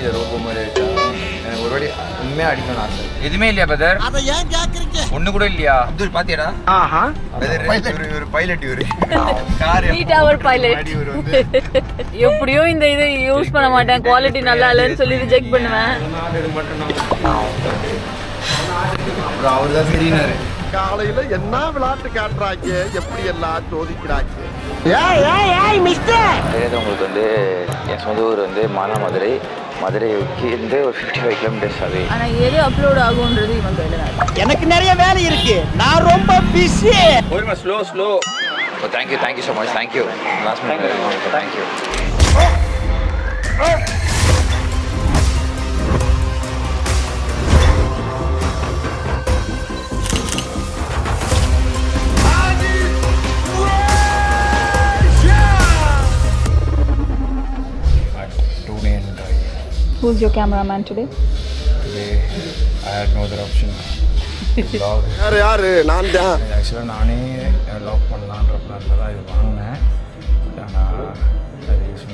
சிட்டியில் ரோபோ மாதிரி இருக்கா. எனக்கு ஒரு வாட்டி உண்மையாக அடிக்கணும்னு ஆசை. எதுவுமே இல்லையா பிரதர்? அதை ஏன் கேட்குறீங்க? ஒன்று கூட இல்லையா? அப்துல் பாத்தியாடா? ஒரு பைலட் இவரு கார் பைலட். எப்படியோ இந்த இதை யூஸ் பண்ண மாட்டேன், குவாலிட்டி நல்லா இல்லைன்னு சொல்லி ரிஜெக்ட் பண்ணுவேன். அப்புறம் அவர் தான் சரினாரு. காலையில என்ன விளையாட்டு காட்டுறாங்க, எப்படி எல்லாம் சோதிக்கிறாங்க. உங்களுக்கு வந்து என் சொந்த ஊர் வந்து மானாமதுரை, மதுரைக்கு இருந்து ஒரு 55 கிலோமீட்டர்ஸ் ஆகவே. ஆனா எது அப்லோட் ஆகும்ன்றது இவன் கையில தான். எனக்கு நிறைய வேலை இருக்கு, நான் ரொம்ப பிஸி. ஒரு slow. Thank you so much. Thank you last minute. Thank you. Who's your cameraman today? Today I had no other option. யாரு? நான் தான். ஆக்சுவலாக நானே லாக் பண்ணலான்ற பிளானில் தான் இது வாங்கினேன். ஆனால் அது யூஸ்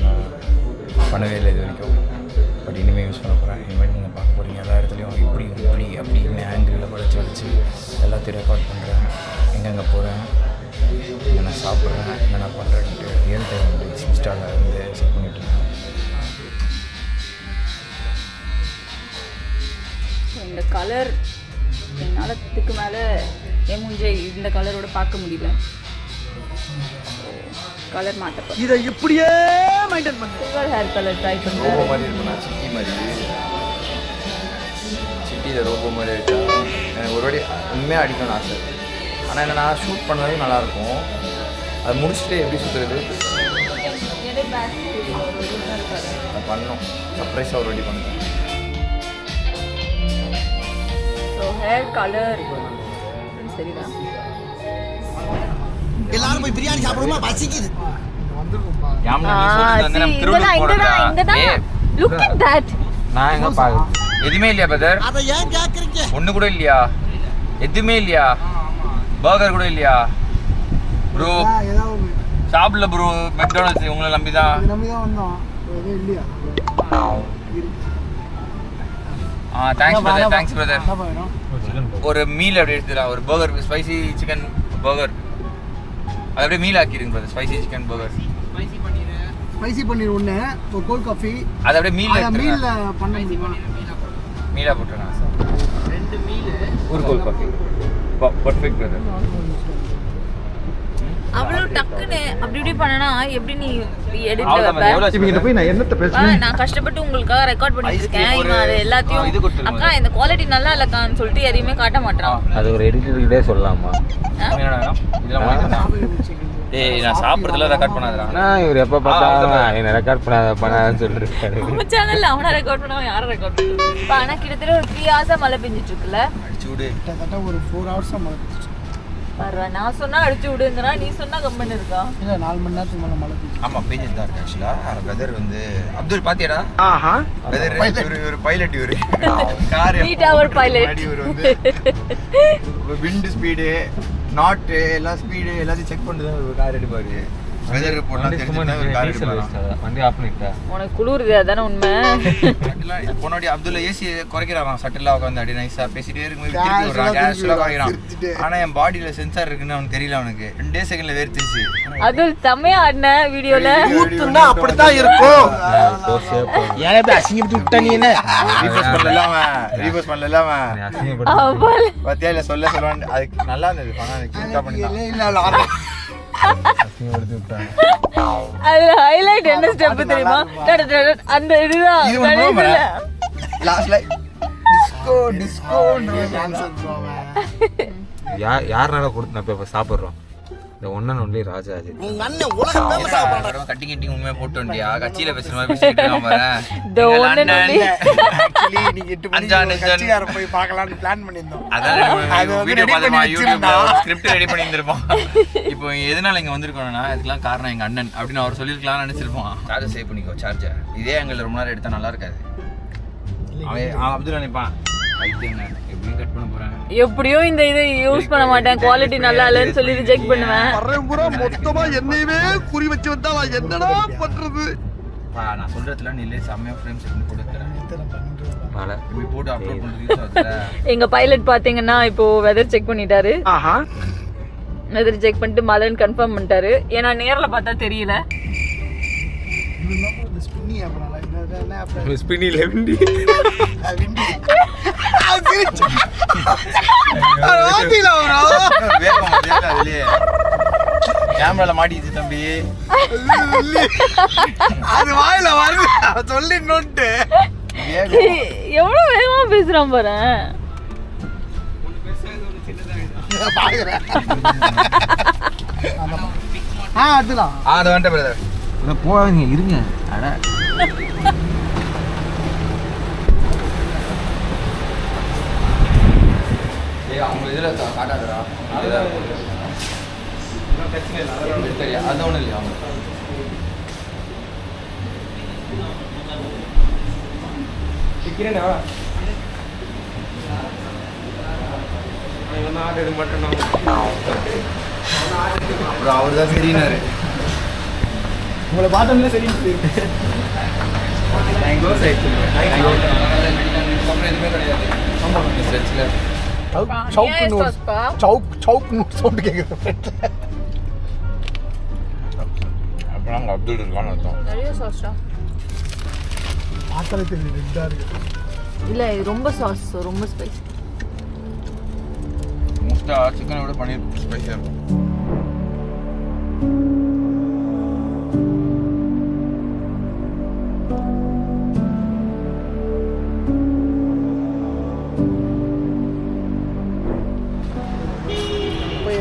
பண்ணவே இல்லை இது வரைக்கும். பட் இனிமேல் யூஸ் பண்ண போகிறேன். இனிமேல் நீங்கள் பார்க்க போகிறீங்க எல்லா இடத்துலையும் இப்படி அப்படின்னு ஆங்கிளில் வச்சு எல்லாத்தையும் ரெக்கார்ட் பண்ணுறேன். எங்கெங்கே போகிறேன், என்னென்ன சாப்பிட்றேன், என்னென்ன பண்ணுறேன்ட்டு ரியல் டைம் வந்து இன்ஸ்டாவில் வந்து செக் பண்ணிட்டு இருக்கேன். இந்த கலர் என்னால் இதுக்கு மேலே என் மூஞ்சை இந்த கலரோட பார்க்க முடியல. கலர் மாட்டப்போ இதை இப்படியே மெயின்டைன் பண்ணு. சில்வர் ஹேர் கலர் ட்ரை ரோபோ பண்ணுறேன். மாதிரி இருக்குண்ணா, சிட்டி மாதிரி. சிட்டியில் ரோபோ மாதிரி இருக்கா. எனக்கு ஒரு வாட்டி உண்மையாக அடிக்கணும்னு ஆசை. ஆனால் என்னென்னா ஷூட் பண்ணவே நல்லாயிருக்கும். அது முடிச்சுட்டு எப்படி சுற்றுறது அது பண்ணணும். சர்ப்ரைஸாக ஒரு வாட்டி பண்ணுறேன். ஹேர் கலர் சரிதான். எல்லாரும் போய் பிரியாணி சாப்பிடுமா, பசிக்குது. நான் எங்க பாக்குறது எதுவுமே இல்லையா பிரதர்? அதை ஏன் கேட்குறீங்க? ஒன்று கூட இல்லையா? எதுவுமே இல்லையா? பர்கர் கூட இல்லையா ப்ரோ? சாப்பிடல ப்ரோ, மெக்டானல்ட்ஸ் உங்களை நம்பி தான் வந்தோம். எதுவும் இல்லையா? Thanks brother. ஒரு மீல் அப்படி எடுத்துடலாம். ஒரு பர்கர், ஸ்பைசி சிக்கன் பர்கர். அது அப்படியே மீல் ஆக்கிடுங்க brother. Spicy chicken burger, spicy paneer ஒன்று, ஒரு கோல்ட் காஃபி. அது அப்படியே மீல் பண்ண முடியுமா? மீலாக போட்டுருங்க சார். 2 மீல், ஒரு கோல்ட் காஃபி. Perfect brother. அவ்வளோ டக்குன்னு அப்படி இப்படி பண்ணனா எப்படி நீ எடிட்ல வைப்ப? இங்க போய் நான் என்னத்த பேசுறேன்? நான் கஷ்டப்பட்டு உங்களுக்காக ரெக்கார்ட் பண்ணிட்டு இருக்கேன். இவன் அது எல்லாத்தையும் அக்கா இந்த குவாலிட்டி நல்லா இல்லக்கான்னு சொல்லிட்டு எதையுமே காட்ட மாட்டான். அது ஒரு எடிட்டர்கிட்டே சொல்லலாமா? ஏய் நான் சாப்பிடுறதுல ரெக்கார்ட் பண்ணாதடா. நான் இவர் எப்ப பார்த்தாலும் என்ன ரெக்கார்ட் பண்ணாதன்னு சொல்லிருக்காரு. நம்ம சேனல்ல அவனா ரெக்கார்ட் பண்ணாம யாரை ரெக்கார்ட் பண்ணுறது? ஆனா கிட்டத்தட்ட ஒரு 3 hours மழை பெஞ்சிட்டு இருக்குல்ல. அடிச்சு விடு. கிட்டத்தட்ட ஒரு 4 hours மழை பெஞ்சிச்சு. பரவா, நான் சொன்னா அடிச்சு விடுங்கறா, நீ சொன்னா கம்மன் இருக்கா? இல்ல 4 மணி நேரத்துக்கு மேல மழை பெஞ்சிச்சு. ஆமா பெஞ்சிட்டு தான் இருக்கு ஆக்சுவலா. வெதர் வந்து அப்துல் பாத்தியாடா? வெதர் ஒரு பைலட் இவரு கார் டவர் பைலட். இவரு வந்து விண்ட் ஸ்பீடு, நாட் எல்லா ஸ்பீடு எல்லாத்தையும் செக் பண்ணிட்டு தான் ஒரு கார் எடுப்பாரு. வெதர் ரிப்போர்ட்லாம் தெரிஞ்சுட்டா ஒரு கார் எடுப்பாரு. வண்டி ஆஃப் பண்ணிட்டா. உனக்கு குளிருது அதானே உண்மை. சட்டெல்லாம் போனோடி அப்துல் ஏசி குறைக்கிறாராம். சட்டெல்லாம் உட்காந்து அப்படி நைஸா பேசிட்டே இருக்கும்போது திருப்பி விடுறான், கேஷுவலா குறைக்கிறான். ஆனா என் பாடியில சென்சார் இருக்குன்னு அவனுக்கு தெரியல. அவனுக்கு 2 செகண்ட்ல வேர்த்திருச்சு. அது செம்மையா ஆடின வீடியோல. ஊத்துனா அப்படித்தான் இருக்கும். ஏன் இப்படி அசிங்கப்பட்டு விட்டா நீ? என்ன ரீபோஸ் பண்ணல அவன் பத்தியா இல்ல சொல்லுவான். அது நல்லா இருந்தது. ஆனா அது கியூட்டா பண்ணிட்டான். அது ஹைலைட் என்ன ஸ்டெப் தெரியுமா? அந்த இதுதான் யாருனால கொடுத்து நான் இப்ப சாப்பிடுறோம். இந்த ஒன்னன் ஒன்லி ராஜா. அது உங்க அண்ணன் உலக ஃபேமஸ் ஆகறான். கட்டிங் உண்மையா போட்டு வண்டியா கட்சியில பேசுற மாதிரி பேசிட்டு இருக்கான் பாரு. the ஒன்னன் ஒன்லி ஆக்சுவலி நீங்க 8 மணிக்கு கட்சியார போய் பார்க்கலாம்னு பிளான் பண்ணிருந்தோம். அதான் வீடியோ பார்த்தமா யூடியூப்ல ஸ்கிரிப்ட் ரெடி பண்ணி இருந்திருப்போம். இப்போ எதனால இங்க வந்திருக்கோம்னா அதுக்கெல்லாம் காரணம் எங்க அண்ணன் அப்படின்னு அவர் சொல்லிருக்கலாம்னு நினைச்சிருப்போம். சார்ஜர் சேவ் பண்ணிக்கோ. சார்ஜர் இதே எங்களை ரொம்ப நேரம் எடுத்தா நல்லா இருக்காது. அவன் அப்துல் நினைப்பான் கட் பண்ண போறேன். எப்படியோ இந்த இதை யூஸ் பண்ண மாட்டேன், குவாலிட்டி நல்லா இல்லைன்னு சொல்லி ரிஜெக்ட் பண்ணுவேன். பரம்புரா மொத்தமா என்னையவே குறி வச்சு வந்தா நான் என்னடா பண்றது? நான் சொல்கிறதுல நீ இல்லை செம்மையாக ஃப்ரேம்ஸ் எடுத்து போட்டு தரேன். மேலே இப்படி போட்டு அப்லோட் பண்ணுறது யூஸ் ஆகுதுல்ல. எங்க பைலட் பாத்தீங்கன்னா இப்போ வெதர் செக் பண்ணிட்டாரு. வெதர் செக் பண்ணிட்டு மழைன்னு கன்ஃபார்ம் பண்ணிட்டாரு. ஏன்னா நேர்ல பார்த்தா தெரியல. ஸ்பின்னியில் விண்டி அதுலயே கேமரால மாட்டிச்சு தம்பி. அது வாயில வருது சொல்லிடணும்ட்டு எவ்வளவு வேகமா பேசுறான் பாரு. அதுதான் அதை வந்துட்ட பிரதர் போவாங்க இருங்க. அட அவங்க இதில் காட்டாதடா. தெரியும் அது ஒன்றும் இல்லையா அவங்க அப்புறம் அவர் தான் சரினாரு. உங்களை பார்த்தோம்ல சரி. க்ளோஸ் ஆயிடுச்சு. எதுவுமே கிடையாது. ஆமாம் சர்ச்சில் சவுண்ட் கேட்குது. அப்புறம் அங்கே அப்துல் இருக்கான்னு அர்த்தம். நிறைய சாஸ்டா பார்த்தாலே தெரியுது ரெட்டாக இருக்குது. இல்ல இது ரொம்ப சாஸ், ரொம்ப ஸ்பைசி. மோஸ்ட்டாக சிக்கனை விட பன்னீர் ஸ்பைஸியாக இருக்கும்.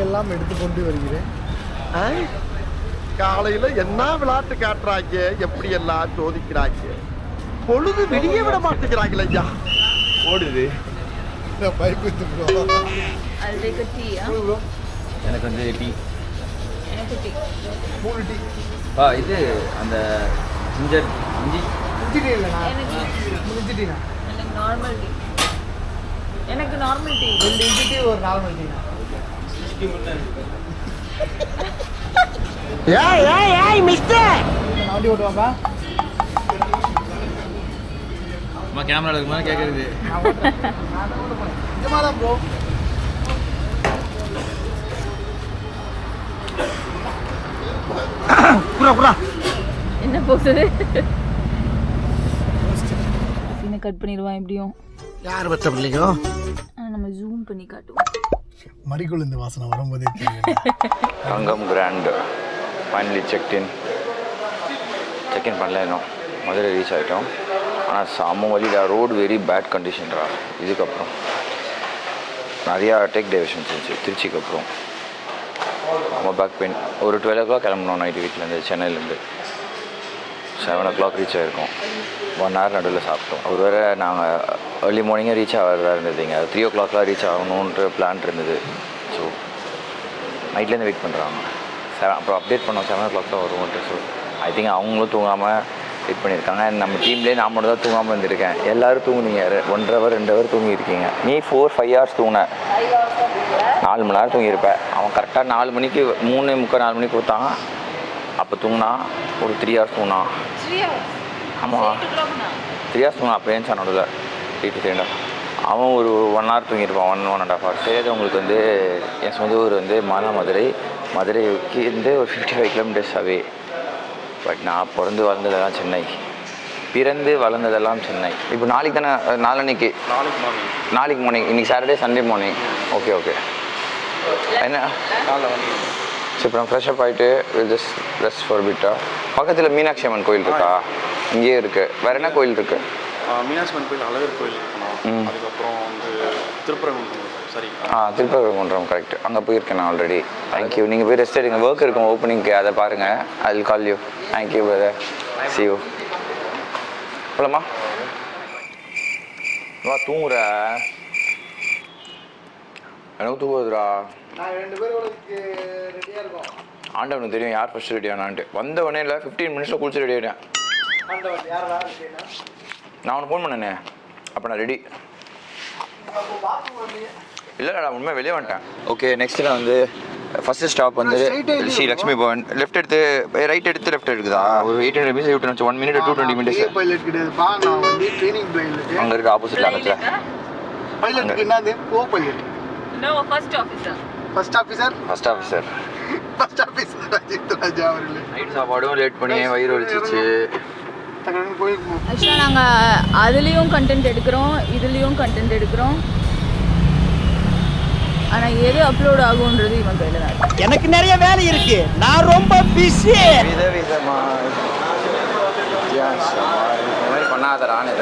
எல்லாம் எடுத்துக்கொண்டு வருகிறேன். காலையில என்ன விளையாட்டு காட்டுறாங்க, எப்படி எல்லாம் சோதிக்கிறாங்க. பொழுது வெளிய விட மாட்டேங்கிறாங்களே ஐயா. ஓடுது பைப்பு அதுக்கு டீயா? எனக்கு வந்து டீ. எனக்கு டீ. 3 டீ. இது அந்த ஜிஞ்சர் இஞ்சி டீ இல்லைண்ணா. எனக்கு 3 டீண்ணா. எனக்கு நார்மல் டீ. எனக்கு நார்மல் டீ. 2 இஞ்சி டீ, ஒரு நார்மல் டீண்ணா. ஏய் மிஸ்டர் வண்டி ஓட்டுவாப்பா. அம்மா கேமரா இருக்குமா கேட்குறது. நிஜமா தான் ப்ரோ. என்ன போகுது? சீனை கட் பண்ணிடுவான் எப்படியும். யார் பத்த பிள்ளைங்க? நம்ம ஜூம் பண்ணி காட்டுவோம். மறிக்குள் இந்த வாசனை வரும்போதே தெரியும். ரங்கம் கிராண்ட் ஃபைனலி செக்இன் பண்ணல இன்னும். மதுரை ரீச் ஆகிட்டோம். ஆனால் செம்ம வழிடா. ரோடு வெரி பேட் கண்டிஷன்டா. இதுக்கப்புறம் நிறையா டேக் டைவர்ஷன்ஸ் இருந்துச்சு திருச்சிக்கு அப்புறம். நம்ம பேக் பெயின். ஒரு 12 o'clock கிளம்பணும் நைட்டு வீட்டிலேருந்து, சென்னையிலேருந்து. 7 o'clock ரீச் ஆகிருக்கோம். 1 hour நடுவில் சாப்பிட்டோம். ஒரு வேளை நாங்கள் ஏர்லி மார்னிங்கே ரீச் ஆகிறதா இருந்ததுங்க. 3 o'clockலாம் ரீச் ஆகணுன்ற பிளான் இருந்தது. ஸோ நைட்லேருந்து வெயிட் பண்ணுறாங்க. அப்புறம் அப்டேட் பண்ணோம் 7 o'clock தான் வருவோன்ட்டு. ஸோ ஐ திங்க் அவங்களும் தூங்காமல் வெயிட் பண்ணியிருக்காங்க. நம்ம டீம்லேயே நான் மட்டும் தான் தூங்காமல் இருந்திருக்கேன். எல்லோரும் தூங்குனீங்க. 1.5 hour 2 hour தூங்கியிருக்கீங்க. நீ 4-5 hours தூங்கின. 4 மணி நேரம் தூங்கியிருப்பேன். அவன் கரெக்டாக 4 மணிக்கு 3:45 4 மணிக்கு கொடுத்தாங்க. அப்போ தூங்கினா ஒரு 3 hours தூங்கினான். ஆமாம் 3 hours தூங்கினா. அப்போ ஏன் நடுவில் 8 to 10 அவன் ஒரு 1 hour தூங்கியிருப்பான். 1.5 hours. சரி உங்களுக்கு வந்து என் சொந்த ஊர் வந்து மதுரைக்கு இருந்து ஒரு 55 kilometers அவே. பட் நான் பிறந்து வளர்ந்ததெல்லாம் சென்னை, பிறந்து வளர்ந்ததெல்லாம் சென்னை. இப்போ நாளைக்கு தானே, நாளைக்கு மார்னிங். இன்றைக்கி சாட்டர்டே சண்டே மார்னிங். ஓகே என்ன சரி. இப்போ நான் ஃப்ரெஷ்அப் ஆகிட்டு ஜஸ்ட் ரெஸ்ட் ஃபார் பிட்டா. பக்கத்தில் மீனாட்சி அம்மன் கோயில் இருக்கா? இங்கேயே இருக்குது. வேறு என்ன கோயில் இருக்குது? மீனாட்சி அம்மன் கோயில், அழகர் கோயில். அதுக்கப்புறம் வந்து திருப்பரங்குன்றம். திருப்பரங்குன்றம் கரெக்ட். அங்கே போயிருக்கேன் நான் ஆல்ரெடி. தேங்க்யூ. நீங்கள் போய் ரெஸ்ட் எடுங்க. ஒர்க் இருக்கும் ஓப்பனிங்க்கு, அதை பாருங்கள். I will call you. Thank you brother. see you. போலாமா? வா தூங்குற. எனக்கு தூங்குதுடா. ஆண்டவனுக்கு தெரியும் யார் ஃபர்ஸ்ட் ரெடி ஆனான்ட்டு. வந்தவனே இல்லை 15 minutes குளிச்சு ரெடி ஆகிட்டேன். நான் அவனுக்கு ஃபோன் பண்ணேனே, அப்போ நான் ரெடி. இல்லைடா உண்மை வெளியே வந்துட்டேன். ஓகே நெக்ஸ்ட் நான் வந்து ஃபர்ஸ்ட் ஸ்டாப் வந்து ஸ்ரீ லக்ஷ்மி பவன். லெஃப்ட் எடுத்து ரைட் எடுத்து லெஃப்ட் எடுக்குதா? ஒரு 800 மீட்டர்ஸ் விட்டு 1 minute 220 minutes. பைலட் கிடையாதுப்பா, நான் வந்து ட்ரைனிங் பைலட். அங்கே இருக்க ஆப்போசிட்ல அங்கே பைலட்டுக்கு என்னது? Co pilot. No, first officer. First officer. First officer. First officer Ajith Raja அவர்களே. நைட் சாப்பாடும் லேட் பண்ணி வயிறு வலிச்சிச்சு. ஆக்சுவலாக நாங்கள் அதுலேயும் கண்டென்ட் எடுக்கிறோம், இதுலேயும் கண்டென்ட் எடுக்கிறோம். ஆனால் எது அப்லோட் ஆகுன்றது இவன் கையில் தான் இருக்கு. எனக்கு நிறைய வேலை இருக்கு, நான் ரொம்ப பிஸி. பண்ணாதரான்னு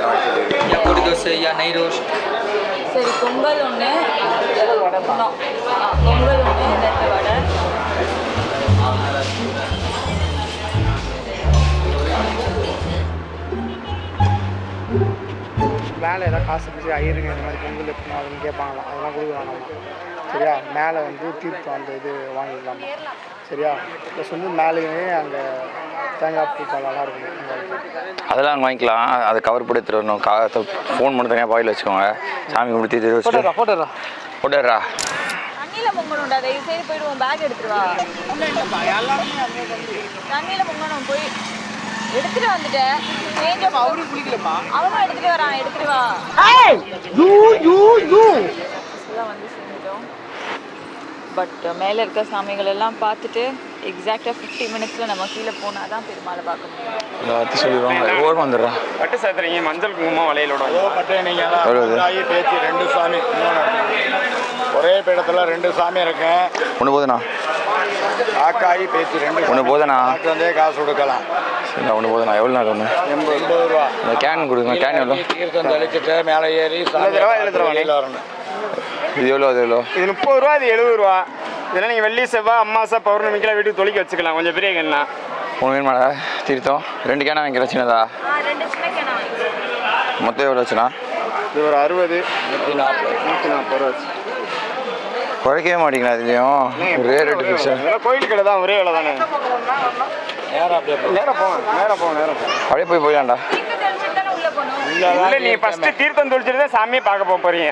சரி, பொங்கல் ஒன்று, பொங்கல் ஒன்று, 2 வடை. மேலே ஏதாவது காசு பிடிச்சி ஐயருங்க இந்த மாதிரி பொங்கல் எடுக்கணும் அப்படின்னு கேட்பாங்களாம், அதெல்லாம் கொடுக்குறாங்களாம். சரியா, மேலே வந்து தீர்த்தம் அந்த இது வாங்கிடலாமா? சரியா, ப்ளஸ் வந்து மேலேயுமே அங்கே தேங்காய் பூ பழம்லாம் இருக்கும், அதெல்லாம் அங்கே வாங்கிக்கலாம். அதை கவர் போட்டு எடுத்துகிட்டு வரணும். ஃபோன் மட்டும் தனியாக பாயில் வச்சுக்கோங்க. சாமி கும்பிட்டு தீர்த்து வச்சுட்டு போட்டுறா. தண்ணியில் பொங்கணும்டா, தயவு செய்து போயிடுவோம். பேக் எடுத்துருவா. தண்ணியில் பொங்கணும், போய் எடுத்துட்டு வந்துட்டேன். அவரும் குளிக்கலப்பா, அவனும் எடுத்துட்டு வரான். எடுத்துட்டு வா. வந்து சேர்ந்துட்டோம். பட் மேலே இருக்க சாமிகள் எல்லாம் பார்த்துட்டு எக்ஸாக்டாக 50 minutes நம்ம கீழே போனால் தான் பெருமாளை பார்க்க முடியும். சொல்லிடுவாங்க. ஓரம் வந்துடுறா. பட்டு சாத்துறீங்க, மஞ்சள் குங்குமம் வளையலோட பட்டு நீங்கள் பேச்சு 2 சாமி ஒரே பீடத்தில் 2 சாமி இருக்கேன். ஒன்று போதுண்ணா. காக்காயி பேச்சு 2 ஒன்று போதுண்ணா. வந்து காசு கொடுக்கலாம். சரிண்ணா, ஒன்று போதுண்ணா. எவ்வளோ நாள் ஒன்று? 80 ரூபா. இந்த கேன் கொடுங்க. கேன் எவ்வளோ? தீர்த்தம் தெளிச்சுட்டு மேலே ஏறி 70 ரூபா வரணும். இது எவ்வளோ? அது எவ்வளோ? இது 30 ரூபா, இது 70 ரூபா. இதெல்லாம் நீங்கள் வெள்ளி செவ்வாய் அம்மாசா பௌர்ணமிக்கெல்லாம் வீட்டுக்கு தொலைக்க வச்சுக்கலாம். கொஞ்சம் பெரிய கேன்னா. ஒன்று வேணுமாடா தீர்த்தம்? 2 கேனா வாங்கிக்கிறேன் சின்னதா. 2 சின்ன கேனா வாங்கிக்கிறேன். மொத்தம் எவ்வளோ வச்சுண்ணா? இது ஒரு 60, 140 ரூபா. குறைக்கவே மாட்டீங்களா? இதுலேயும் ஒரே ரேட்டு ஃபிக்ஸ். கோயில் கடை தான், ஒரே வேலை தானே. நேரம் போங்க. அப்படியே போயிடலாம்டா. இல்லை, நீங்கள் ஃபஸ்ட்டு தீர்த்தம் தொழிச்சிட்டு தான் சாமியை பார்க்க போகிறீங்க.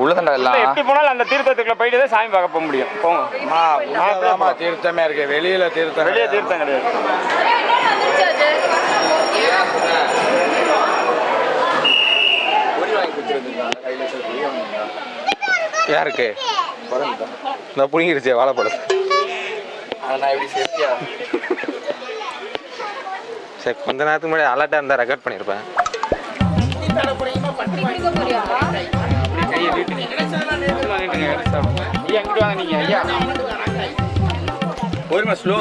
உள்ளதாண்டா எல்லாம். எப்படி போனாலும் அந்த தீர்த்தத்துக்குள்ள போயிட்டு தான் சாமி பார்க்க போக முடியும். போங்க. தீர்த்தமே இருக்கு, வெளியில தீர்த்தம். வெளியே தீர்த்தம் கிடையாது. யாருக்கு? நான் புரிஞ்சிருச்சே வாழைப்பழம். நான் எப்படி சேஃப்டியா? சரி, கொஞ்ச நேரத்துக்கு முன்னாடி அலர்ட்டாக இருந்தால் ரெக்கார்ட் பண்ணியிருப்பேன். ஒருமா ஸ்லோ.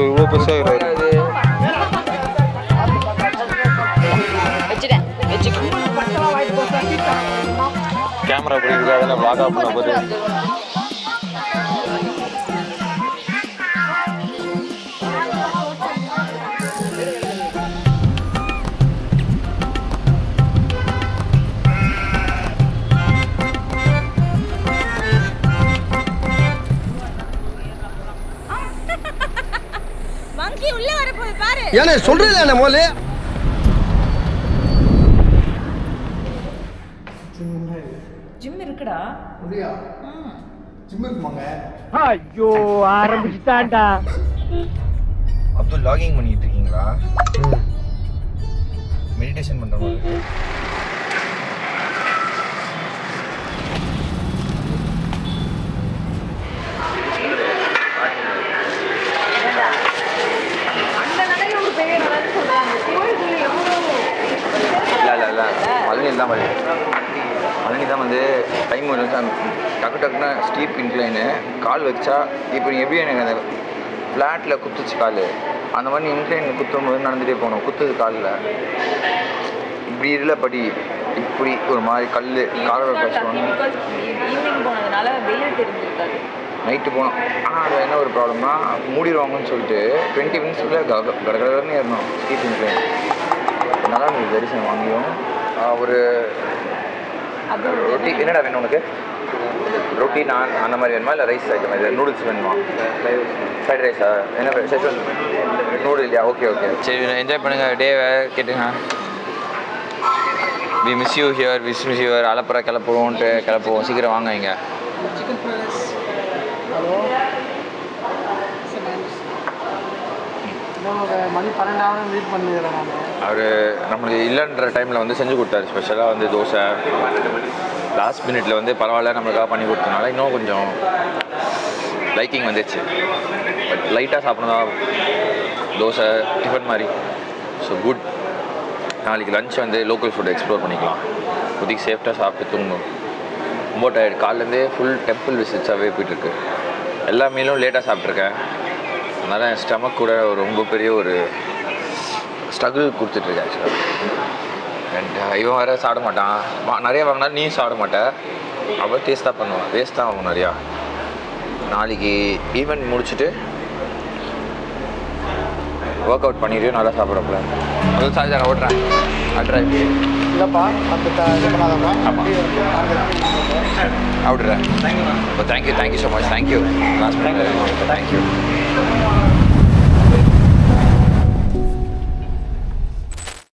இவ்வளோ பெருசாக கேமரா பிடிக்குது, அதெல்லாம் வ்ளாக் ஆஃப் பண்ண போது. மங்கி உள்ள வர போய் பாரு. ஏன்னா சொல்றீங்களா என்ன மோலே? ஜிம் இருக்குடா. அப்படியா? ஜிம் இருக்குமாங்க? ஐயோ, ஆரம்பிச்சுட்டான்டா. அப்துல் லாகிங் பண்ணிட்டு இருக்கீங்களா? மெடிடேஷன் பண்ற மாதிரி. இல்லை பழனி தான் வந்து டைம் வந்து டக்குன்னா ஸ்டீப் இன்க்ளைனு. கால் வச்சா இப்போ நீங்கள் எப்படி எனக்கு அந்த ஃப்ளாட்டில் குத்துச்சு கால், அந்த மாதிரி இன்க்ளைன் குத்தும் போது நடந்துகிட்டே போகணும். குத்துது காலில் இப்படி இல்லை படி, இப்படி ஒரு மாதிரி கல் காலோட கஷ்டம். ஈவினிங் போனதுனால வெயில் தெரிஞ்சிருக்காது. நைட்டு போனோம். ஆனால் அது என்ன ஒரு ப்ராப்ளம்னா மூடிடுவாங்கன்னு சொல்லிட்டு 20 minutesக்குள்ளே கடகடன்னு ஏறணும் ஸ்டீப் இன்க்ளைன். நல்லா இருந்தது தரிசனம் வாங்கியும். ஒரு ரொட்டி என்னடா வேணும் உனக்கு? ரொட்டி நான் அந்த மாதிரி வேணுமா இல்லை ரைஸ் ஐட்டம் இது நூடுல்ஸ் வேணுமா? ஃப்ரைட் ரைஸா? என்ன செஷன் நூடுல் இல்லையா? ஓகே ஓகே சரி என்ஜாய் பண்ணுங்கள் டேவை கேட்டுங்க. வி மிஸ் யூ ஹியர் அலப்புற கிளப்புவோன்ட்டு கிளப்புவோம். சீக்கிரம் வாங்க இங்கே. Chicken fried rice. ஹலோ மணி 12 வெயிட் பண்ணிடுறேன் நான். அவர் நம்மளுக்கு இல்லைன்ற டைமில் வந்து செஞ்சு கொடுத்தாரு. ஸ்பெஷலாக வந்து தோசை லாஸ்ட் மினிட்ல வந்து பரவாயில்ல நம்மளுக்காக பண்ணி கொடுத்தனால இன்னும் கொஞ்சம் லைக்கிங் வந்துச்சு. பட் லைட்டாக சாப்பிட்றதா தோசை டிஃபன் மாதிரி. So good. நாளைக்கு லஞ்ச் வந்து லோக்கல் ஃபுட் எக்ஸ்ப்ளோர் பண்ணிக்கலாம். இப்போதைக்கு சேஃப்டாக சாப்பிட்டு தூங்கும். ரொம்ப டயர்ட். காலிலேருந்தே ஃபுல் டெம்பிள் விசிட்ஸாகவே போயிட்டுருக்கு. எல்லா மீலும் லேட்டாக சாப்பிட்ருக்கேன். அதனால் என் ஸ்டமக் கூட ஒரு ரொம்ப பெரிய ஒரு ஸ்ட்ரகிள் கொடுத்துட்ருக்கேன் ஆக்சுவலாக. அண்ட் இவன் வேறு சாப்பிட மாட்டான். நிறைய வாங்கினா நீ சாப்பிட மாட்டேன். அப்புறம் டேஸ்ட்டாக பண்ணுவான். வேஸ்ட் தான் ஆகும் நிறையா. நாளைக்கு ஈவெண்ட் முடிச்சுட்டு ஒர்க் அவுட் பண்ணிட்டு நல்லா சாப்பிட்றப்பல முதல் சார்ஜ் நான் ஓட்டுறேன். அட்ரேன் இல்லைப்பா அந்த இது பண்ணாதப்பா. ஆமாம் விடுறேன். Thank you so much. Thank you last thank you.